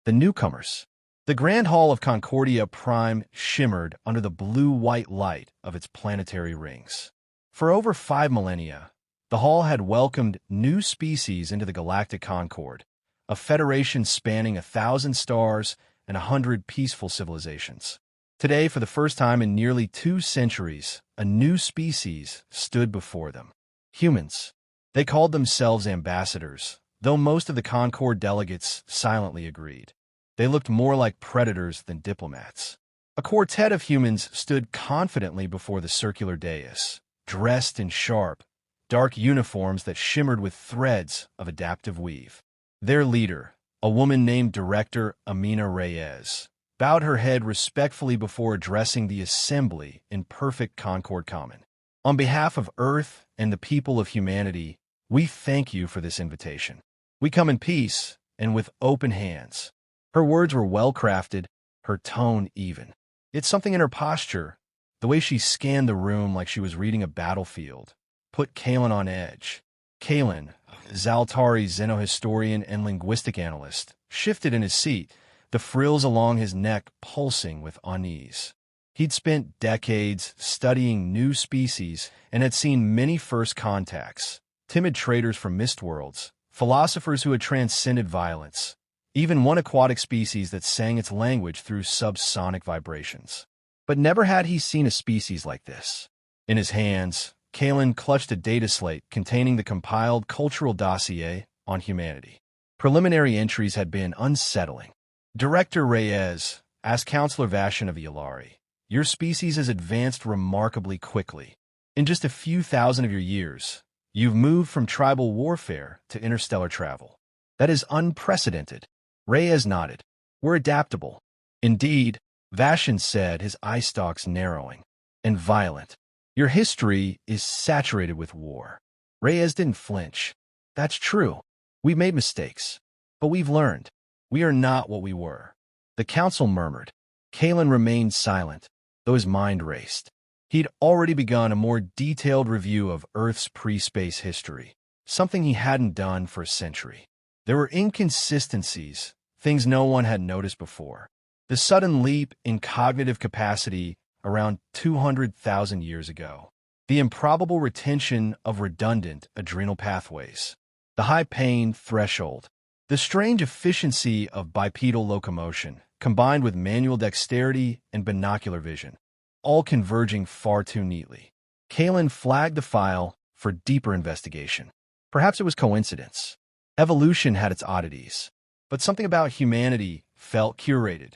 The newcomers. The Grand Hall of Concordia Prime shimmered under the blue-white light of its planetary rings. For over 5 millennia, the hall had welcomed new species into the Galactic Concord, a federation spanning 1,000 stars and 100 peaceful civilizations. Today, for the first time in nearly 2 centuries, a new species stood before them. Humans. They called themselves ambassadors, though most of the Concord delegates silently agreed. They looked more like predators than diplomats. A quartet of humans stood confidently before the circular dais, dressed in sharp, dark uniforms that shimmered with threads of adaptive weave. Their leader, a woman named Director Amina Reyes, bowed her head respectfully before addressing the assembly in perfect Concord Common. On behalf of Earth and the people of humanity, we thank you for this invitation. We come in peace and with open hands. Her words were well-crafted, her tone even. Yet something in her posture, the way she scanned the room like she was reading a battlefield, put Kalen on edge. Kalen, Zaltari's xenohistorian and linguistic analyst, shifted in his seat, the frills along his neck pulsing with unease. He'd spent decades studying new species and had seen many first contacts, timid traders from mist worlds, philosophers who had transcended violence, even one aquatic species that sang its language through subsonic vibrations. But never had he seen a species like this. In his hands, Kalen clutched a data slate containing the compiled cultural dossier on humanity. Preliminary entries had been unsettling. Director Reyes asked Counselor Vashon of Yalari, "Your species has advanced remarkably quickly. In just a few thousand of your years, you've moved from tribal warfare to interstellar travel. That is unprecedented." Reyes nodded. "We're adaptable." "Indeed," Vashon said, his eye stalks narrowing. "And violent. Your history is saturated with war." Reyes didn't flinch. "That's true. We've made mistakes. But we've learned. We are not what we were." The council murmured. Kalen remained silent, though his mind raced. He'd already begun a more detailed review of Earth's pre-space history, something he hadn't done for a century. There were inconsistencies, things no one had noticed before. The sudden leap in cognitive capacity around 200,000 years ago. The improbable retention of redundant adrenal pathways. The high pain threshold. The strange efficiency of bipedal locomotion, combined with manual dexterity and binocular vision, all converging far too neatly. Kalen flagged the file for deeper investigation. Perhaps it was coincidence. Evolution had its oddities, but something about humanity felt curated.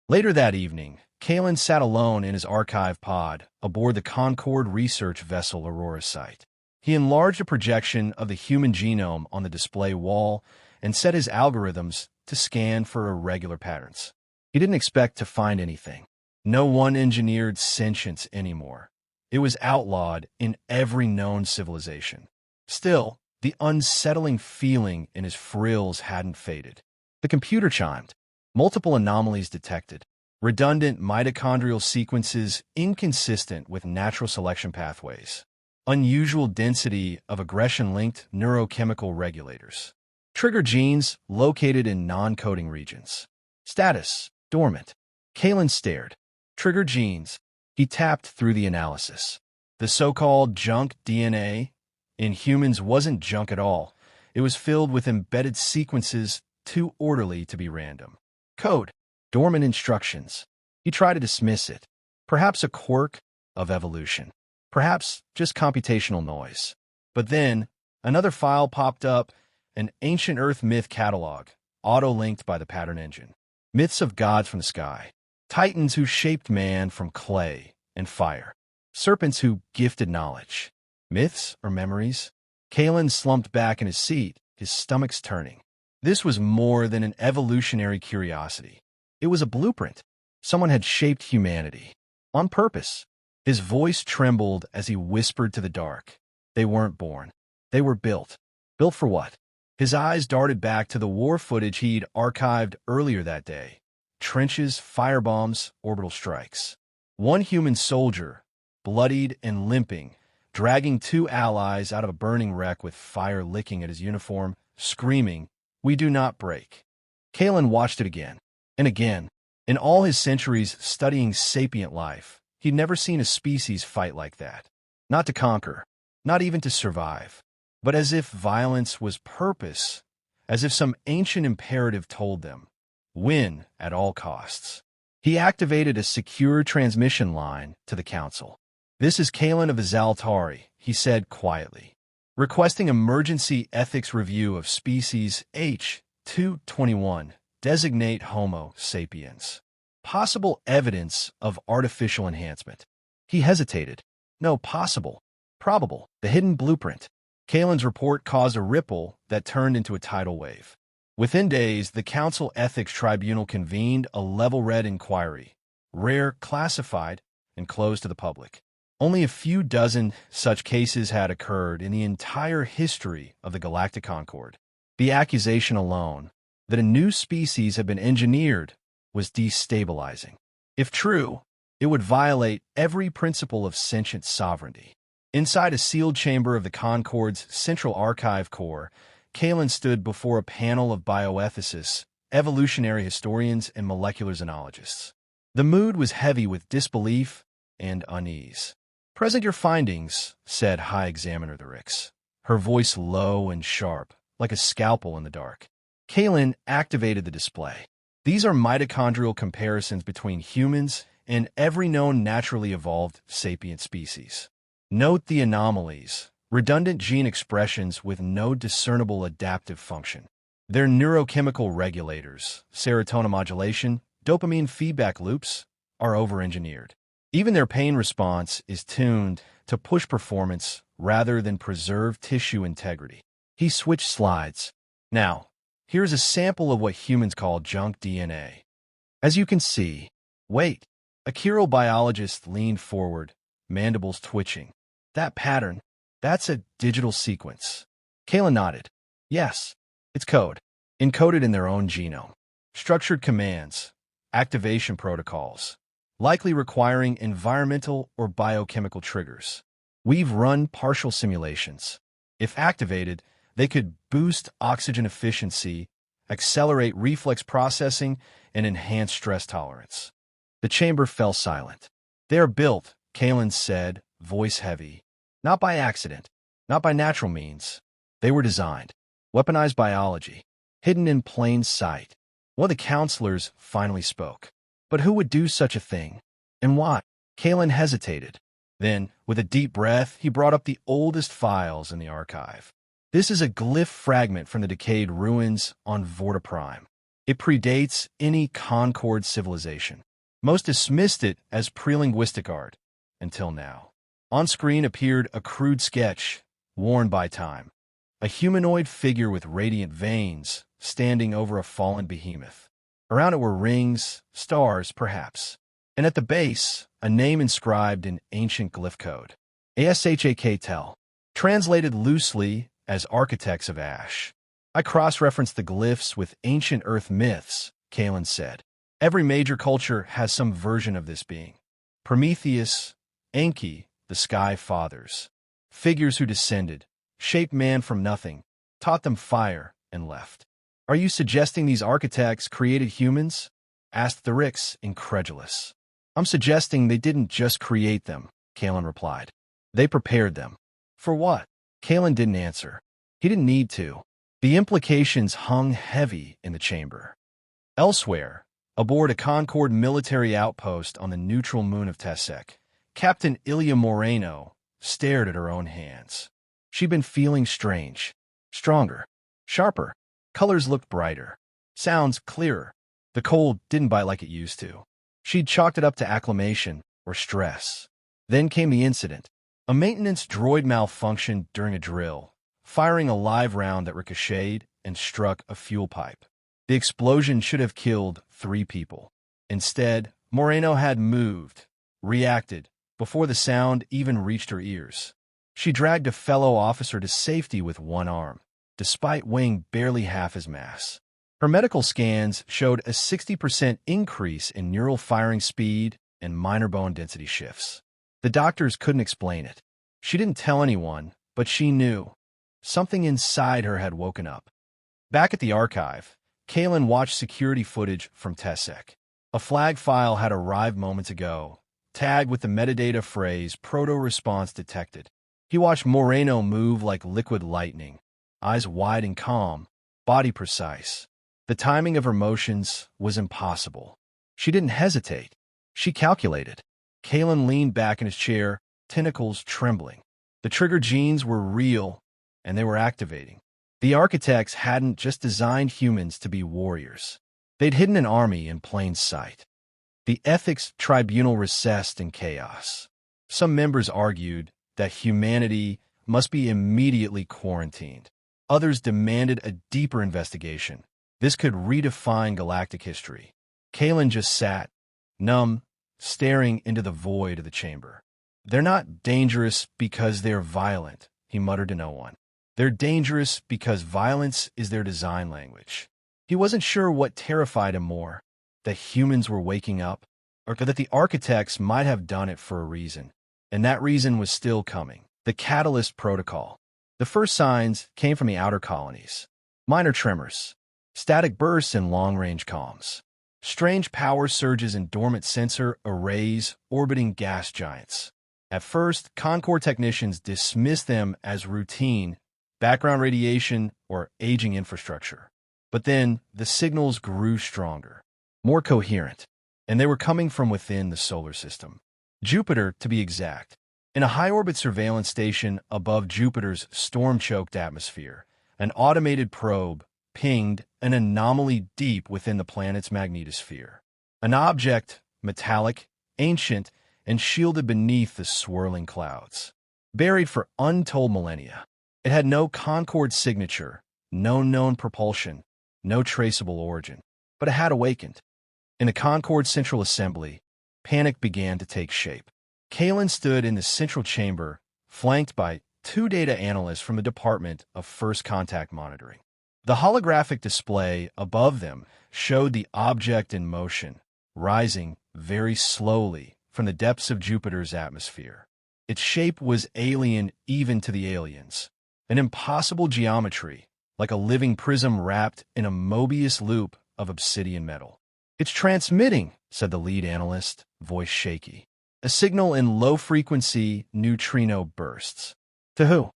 Later that evening, Kalen sat alone in his archive pod aboard the Concord research vessel Aurora site. He enlarged a projection of the human genome on the display wall and set his algorithms to scan for irregular patterns. He didn't expect to find anything. No one engineered sentience anymore. It was outlawed in every known civilization. Still, the unsettling feeling in his frills hadn't faded. The computer chimed. Multiple anomalies detected. Redundant mitochondrial sequences inconsistent with natural selection pathways. Unusual density of aggression-linked neurochemical regulators. Trigger genes located in non-coding regions. Status: dormant. Kalen stared. Trigger genes. He tapped through the analysis. The so-called junk DNA in humans wasn't junk at all. It was filled with embedded sequences too orderly to be random. Code. Dormant instructions. He tried to dismiss it. Perhaps a quirk of evolution. Perhaps just computational noise. But then, another file popped up, an ancient Earth myth catalog, auto-linked by the pattern engine. Myths of gods from the sky. Titans who shaped man from clay and fire. Serpents who gifted knowledge. Myths or memories? Kalen slumped back in his seat, his stomach's turning. This was more than an evolutionary curiosity. It was a blueprint. Someone had shaped humanity. On purpose. His voice trembled as he whispered to the dark. They weren't born. They were built. Built for what? His eyes darted back to the war footage he'd archived earlier that day. Trenches, firebombs, orbital strikes. One human soldier, bloodied and limping, dragging 2 allies out of a burning wreck with fire licking at his uniform, screaming, "We do not break." Kalen watched it again and again. In all his centuries studying sapient life, he'd never seen a species fight like that. Not to conquer, not even to survive, but as if violence was purpose, as if some ancient imperative told them, win at all costs. He activated a secure transmission line to the council. "This is Kalen of Azaltari," he said quietly, "requesting emergency ethics review of species H-221, designate Homo sapiens. Possible evidence of artificial enhancement." He hesitated. No, possible. Probable. The hidden blueprint. Kalen's report caused a ripple that turned into a tidal wave. Within days, the Council Ethics Tribunal convened a level-red inquiry, rare, classified, and closed to the public. Only a few dozen such cases had occurred in the entire history of the Galactic Concord. The accusation alone, that a new species had been engineered, was destabilizing. If true, it would violate every principle of sentient sovereignty. Inside a sealed chamber of the Concord's Central Archive Core, Kalen stood before a panel of bioethicists, evolutionary historians, and molecular xenologists. The mood was heavy with disbelief and unease. "Present your findings," said High Examiner the Rix, her voice low and sharp, like a scalpel in the dark. Kalen activated the display. "These are mitochondrial comparisons between humans and every known naturally evolved sapient species. Note the anomalies, redundant gene expressions with no discernible adaptive function. Their neurochemical regulators, serotonin modulation, dopamine feedback loops, are over-engineered. Even their pain response is tuned to push performance rather than preserve tissue integrity." He switched slides. "Now, here's a sample of what humans call junk DNA. As you can see." "Wait." A chirobiologist leaned forward, mandibles twitching. "That pattern, that's a digital sequence." Kalen nodded. "Yes, it's code, encoded in their own genome. Structured commands, activation protocols, likely requiring environmental or biochemical triggers. We've run partial simulations. If activated, they could boost oxygen efficiency, accelerate reflex processing, and enhance stress tolerance." The chamber fell silent. "They are built," Kalen said, voice heavy. "Not by accident, not by natural means. They were designed. Weaponized biology, hidden in plain sight." One of the counselors finally spoke. "But who would do such a thing? And why?" Kalen hesitated. Then, with a deep breath, he brought up the oldest files in the archive. "This is a glyph fragment from the decayed ruins on Vorta Prime. It predates any Concord civilization. Most dismissed it as pre-linguistic art, until now." On screen appeared a crude sketch, worn by time. A humanoid figure with radiant veins, standing over a fallen behemoth. Around it were rings, stars, perhaps. And at the base, a name inscribed in ancient glyph code. ASHAK Tel. Translated loosely as Architects of Ash. "I cross-referenced the glyphs with ancient Earth myths," Kalen said. "Every major culture has some version of this being. Prometheus, Enki, the Sky Fathers. Figures who descended, shaped man from nothing, taught them fire, and left." "Are you suggesting these architects created humans?" asked the Rix, incredulous. "I'm suggesting they didn't just create them," Kalen replied. "They prepared them." "For what?" Kalen didn't answer. He didn't need to. The implications hung heavy in the chamber. Elsewhere, aboard a Concord military outpost on the neutral moon of Tesek, Captain Ilya Moreno stared at her own hands. She'd been feeling strange. Stronger. Sharper. Colors looked brighter. Sounds clearer. The cold didn't bite like it used to. She'd chalked it up to acclimation or stress. Then came the incident. A maintenance droid malfunctioned during a drill, firing a live round that ricocheted and struck a fuel pipe. The explosion should have killed 3 people. Instead, Moreno had moved, reacted, before the sound even reached her ears. She dragged a fellow officer to safety with one arm, despite weighing barely half his mass. Her medical scans showed a 60% increase in neural firing speed and minor bone density shifts. The doctors couldn't explain it. She didn't tell anyone, but she knew. Something inside her had woken up. Back at the archive, Kalen watched security footage from TESEC. A flag file had arrived moments ago, tagged with the metadata phrase proto-response detected. He watched Moreno move like liquid lightning, eyes wide and calm, body precise. The timing of her motions was impossible. She didn't hesitate. She calculated. Kalen leaned back in his chair, tentacles trembling. The trigger genes were real, and they were activating. The architects hadn't just designed humans to be warriors. They'd hidden an army in plain sight. The ethics tribunal recessed in chaos. Some members argued that humanity must be immediately quarantined. Others demanded a deeper investigation. This could redefine galactic history. Kalen just sat, numb, staring into the void of the chamber. "They're not dangerous because they're violent," he muttered to no one. "They're dangerous because violence is their design language." He wasn't sure what terrified him more, that humans were waking up, or that the architects might have done it for a reason. And that reason was still coming. The Catalyst Protocol. The first signs came from the outer colonies. Minor tremors, static bursts and long-range comms. Strange power surges in dormant sensor arrays orbiting gas giants. At first, Concord technicians dismissed them as routine, background radiation, or aging infrastructure. But then, the signals grew stronger, more coherent, and they were coming from within the solar system. Jupiter, to be exact. In a high-orbit surveillance station above Jupiter's storm-choked atmosphere, an automated probe pinged an anomaly deep within the planet's magnetosphere. An object, metallic, ancient, and shielded beneath the swirling clouds. Buried for untold millennia. It had no Concord signature, no known propulsion, no traceable origin. But it had awakened. In the Concord Central Assembly, panic began to take shape. Kalen stood in the central chamber, flanked by 2 data analysts from the Department of First Contact Monitoring. The holographic display above them showed the object in motion, rising very slowly from the depths of Jupiter's atmosphere. Its shape was alien even to the aliens, an impossible geometry, like a living prism wrapped in a Mobius loop of obsidian metal. "It's transmitting," said the lead analyst, voice shaky. "A signal in low-frequency neutrino bursts." "To who?"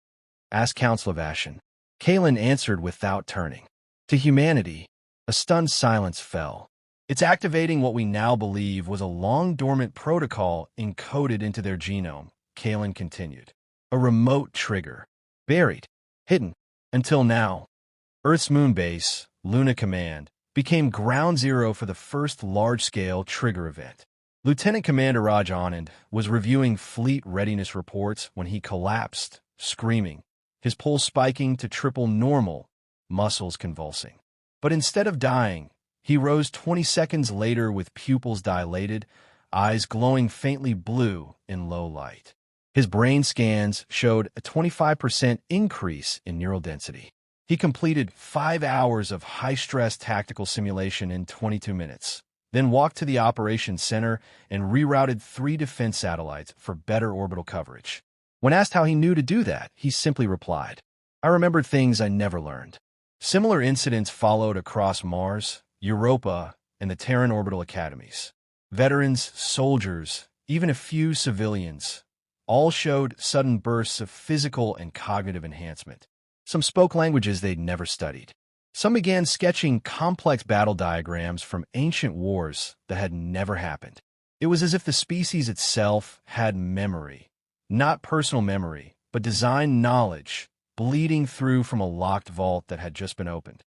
asked Councilor Vashon. Kalen answered without turning. "To humanity." A stunned silence fell. "It's activating what we now believe was a long-dormant protocol encoded into their genome," Kalen continued. "A remote trigger. Buried. Hidden. Until now." Earth's moon base, Luna Command, became ground zero for the first large-scale trigger event. Lieutenant Commander Raj Anand was reviewing fleet readiness reports when he collapsed, screaming, his pulse spiking to triple normal, muscles convulsing. But instead of dying, he rose 20 seconds later with pupils dilated, eyes glowing faintly blue in low light. His brain scans showed a 25% increase in neural density. He completed 5 hours of high-stress tactical simulation in 22 minutes, then walked to the operations center and rerouted 3 defense satellites for better orbital coverage. When asked how he knew to do that, he simply replied, "I remembered things I never learned." Similar incidents followed across Mars, Europa, and the Terran orbital academies. Veterans, soldiers, even a few civilians, all showed sudden bursts of physical and cognitive enhancement. Some spoke languages they'd never studied. Some began sketching complex battle diagrams from ancient wars that had never happened. It was as if the species itself had memory. Not personal memory, but design knowledge, bleeding through from a locked vault that had just been opened.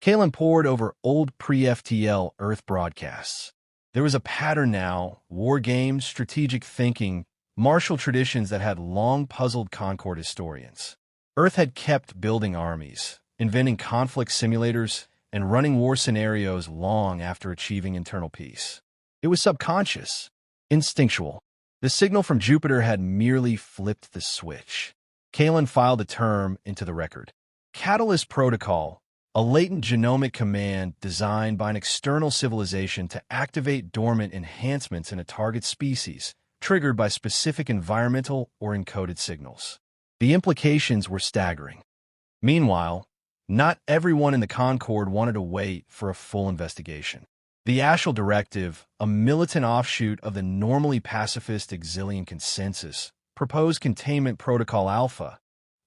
Kalen pored over old pre-FTL Earth broadcasts. There was a pattern now: war games, strategic thinking, martial traditions that had long puzzled Concord historians. Earth had kept building armies, inventing conflict simulators, and running war scenarios long after achieving internal peace. It was subconscious, instinctual. The signal from Jupiter had merely flipped the switch. Kalen filed a term into the record. Catalyst Protocol, a latent genomic command designed by an external civilization to activate dormant enhancements in a target species, triggered by specific environmental or encoded signals. The implications were staggering. Meanwhile, Not everyone in the Concord wanted to wait for a full investigation. The Ashel Directive, a militant offshoot of the normally pacifist Exilian Consensus, proposed Containment Protocol Alpha,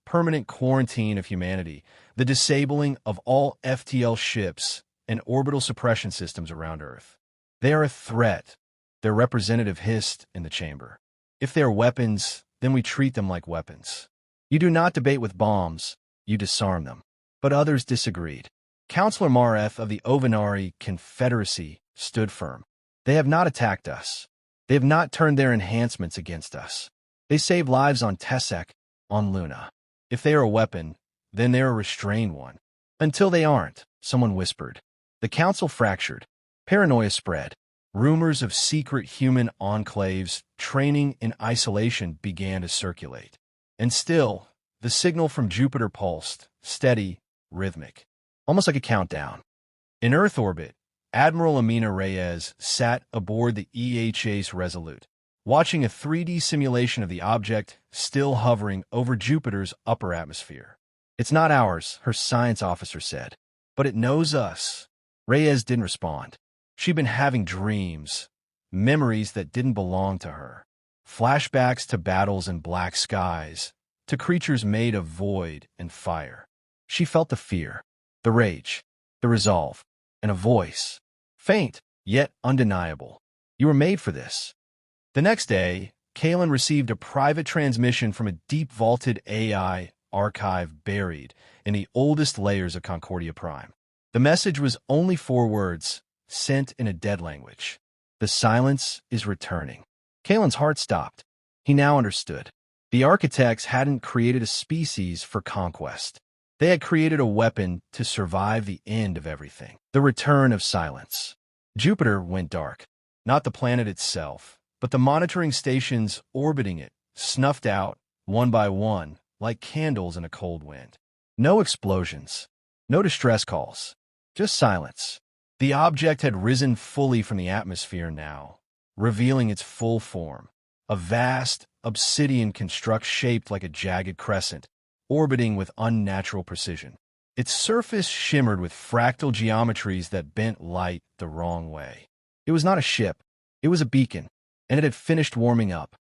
permanent quarantine of humanity, the disabling of all FTL ships and orbital suppression systems around Earth. They are a threat, their representative hissed in the chamber. If they are weapons, then we treat them like weapons. You do not debate with bombs, you disarm them. But others disagreed. Councillor Mareth of the Ovenari Confederacy stood firm. They have not attacked us. They have not turned their enhancements against us. They save lives on Tessek, on Luna. If they are a weapon, then they are a restrained one. Until they aren't, someone whispered. The council fractured. Paranoia spread. Rumors of secret human enclaves, training in isolation began to circulate. And still, the signal from Jupiter pulsed, steady, rhythmic, almost like a countdown. In Earth orbit, Admiral Amina Reyes sat aboard the EHA's Resolute, watching a 3D simulation of the object still hovering over Jupiter's upper atmosphere. It's not ours, her science officer said, but it knows us. Reyes didn't respond. She'd been having dreams, memories that didn't belong to her, flashbacks to battles in black skies, to creatures made of void and fire. She felt the fear, the rage, the resolve, and a voice, faint, yet undeniable. You were made for this. The next day, Kalen received a private transmission from a deep-vaulted AI archive buried in the oldest layers of Concordia Prime. The message was only 4 words, sent in a dead language. The silence is returning. Kalen's heart stopped. He now understood. The architects hadn't created a species for conquest. They had created a weapon to survive the end of everything. The return of silence. Jupiter went dark. Not the planet itself, but the monitoring stations orbiting it, snuffed out, one by one, like candles in a cold wind. No explosions. No distress calls. Just silence. The object had risen fully from the atmosphere now, revealing its full form. A vast, obsidian construct shaped like a jagged crescent, orbiting with unnatural precision. Its surface shimmered with fractal geometries that bent light the wrong way. It was not a ship. It was a beacon, and it had finished warming up.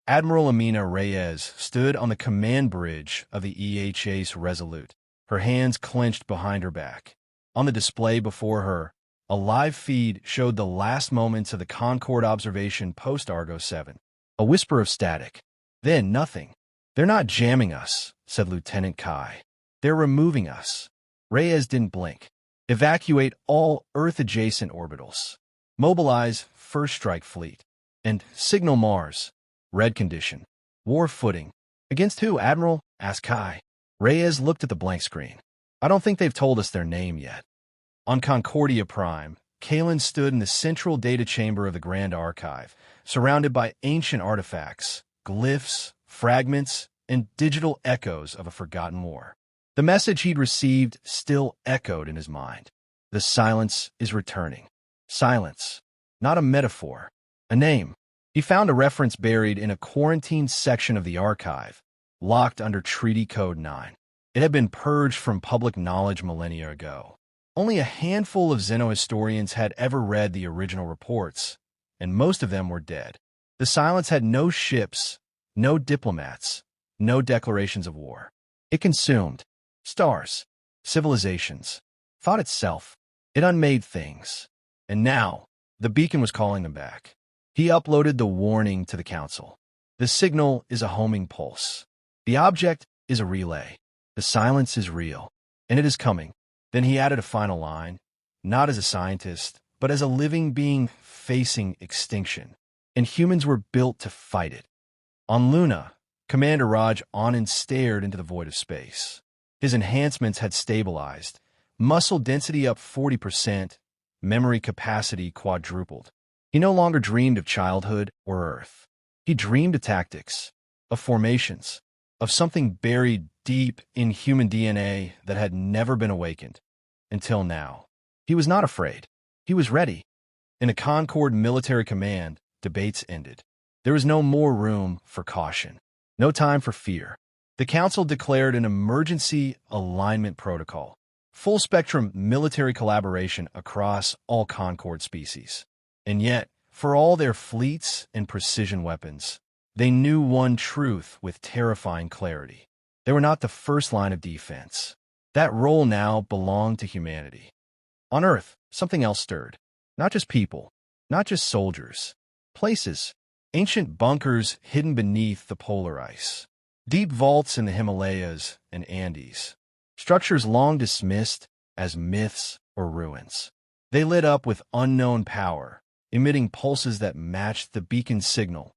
Admiral Amina Reyes stood on the command bridge of the EHA's Resolute, her hands clenched behind her back. On the display before her, a live feed showed the last moments of the Concord observation post-Argo 7. A whisper of static. Then nothing. They're not jamming us, said Lieutenant Kai. They're removing us. Reyes didn't blink. Evacuate all Earth-adjacent orbitals. Mobilize First Strike Fleet. And signal Mars. Red condition. War footing. Against who, Admiral? Asked Kai. Reyes looked at the blank screen. I don't think they've told us their name yet. On Concordia Prime, Kalen stood in the central data chamber of the Grand Archive, surrounded by ancient artifacts, glyphs, fragments, and digital echoes of a forgotten war. The message he'd received still echoed in his mind. The silence is returning. Silence. Not a metaphor. A name. He found a reference buried in a quarantined section of the archive, locked under Treaty Code 9. It had been purged from public knowledge millennia ago. Only a handful of xenohistorians had ever read the original reports, and most of them were dead. The silence had no ships, no diplomats, no declarations of war. It consumed stars, civilizations, thought itself. It unmade things. And now, the beacon was calling them back. He uploaded the warning to the council. The signal is a homing pulse. The object is a relay. The silence is real, and it is coming. Then he added a final line, not as a scientist, but as a living being facing extinction. And humans were built to fight it. On Luna, Commander Raj Anand stared into the void of space. His enhancements had stabilized, muscle density up 40%, memory capacity quadrupled. He no longer dreamed of childhood or Earth. He dreamed of tactics, of formations, of something buried deep in human DNA that had never been awakened. Until now. He was not afraid. He was ready. In a Concord military command, debates ended. There was no more room for caution. No time for fear. The council declared an emergency alignment protocol. full-spectrum military collaboration across all Concord species. And yet, for all their fleets and precision weapons, they knew one truth with terrifying clarity. They were not the first line of defense. That role now belonged to humanity. On Earth, something else stirred. Not just people, not just soldiers. Places, ancient bunkers hidden beneath the polar ice. Deep vaults in the Himalayas and Andes. Structures long dismissed as myths or ruins. They lit up with unknown power, emitting pulses that matched the beacon signal,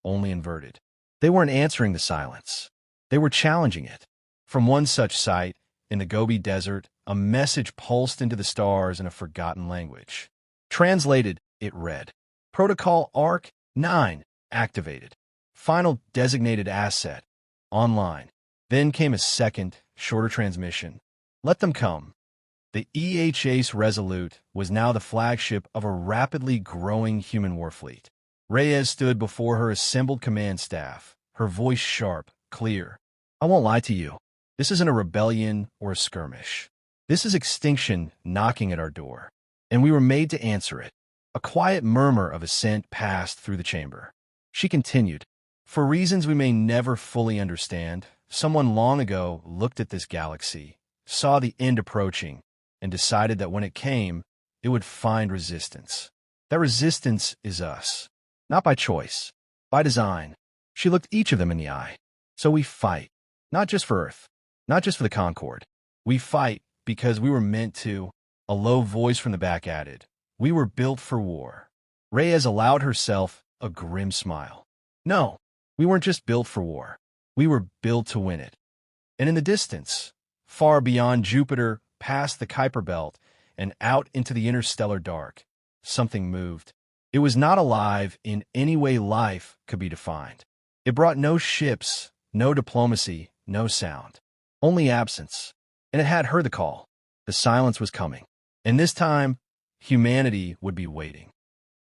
only inverted. They weren't answering the silence. They were challenging it. From one such site, in the Gobi Desert, a message pulsed into the stars in a forgotten language. Translated, it read, Protocol ARC 9 activated. Final designated asset online. Then came a second, shorter transmission. Let them come. The EHA's Resolute was now the flagship of a rapidly growing human warfleet. Reyes stood before her assembled command staff, her voice sharp, clear. I won't lie to you. This isn't a rebellion or a skirmish. This is extinction knocking at our door. And we were made to answer it. A quiet murmur of assent passed through the chamber. She continued, For reasons we may never fully understand, someone long ago looked at this galaxy, saw the end approaching, and decided that when it came, it would find resistance. That resistance is us. Not by choice, by design. She looked each of them in the eye. So we fight, not just for Earth, not just for the Concord. We fight because we were meant to, a low voice from the back added. We were built for war. Reyes allowed herself a grim smile. No, we weren't just built for war. We were built to win it. And in the distance, far beyond Jupiter, past the Kuiper Belt, and out into the interstellar dark, something moved. It was not alive in any way life could be defined. It brought no ships, no diplomacy, no sound. Only absence. And it had heard the call. The silence was coming. And this time, humanity would be waiting.